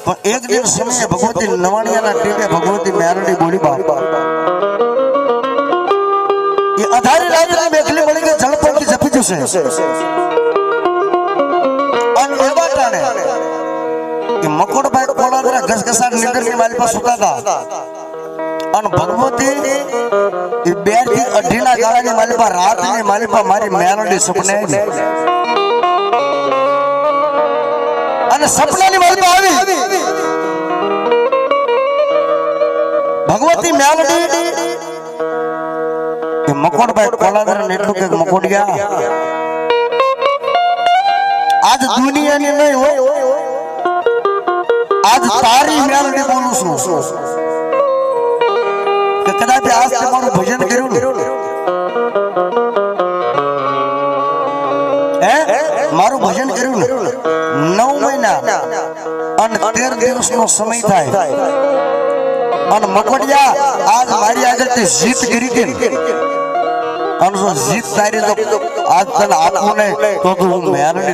एक दिन समय भगवती नवाणिया ना टीमे भगवती मेलडी बोली बाप ये अधारी रात में मेखली बड़ी के जल पर की जपी जुसे और एवा टाणे ये मकोड़ बाइक कोड़ा दरा घस-घसाट निंदर के माली पास सुता था और भगवती ये बैर की अड्डीना गाला की माली पा रात में माली पा मारी मेलडी सपने और सपने नहीं माली पा आवी भगवती मेलडी ये मकोड़ बाइक कोड़ा दरा नेटलो के मकोड़िया आज दुनिया ने नहीं हो आज तारी मेलडी बोलू सु કે કદાચ આજ તમારું ભજન કર્યું હે મારું ભજન કર્યું ને 9 મહિના અને 13 દિવસનો સમય થાય અને મકોડિયા આજ મારી આગળ તે જીત કરી હતી અને જો જીત તારી તો આજ તને આપું ને તો તું મેલડી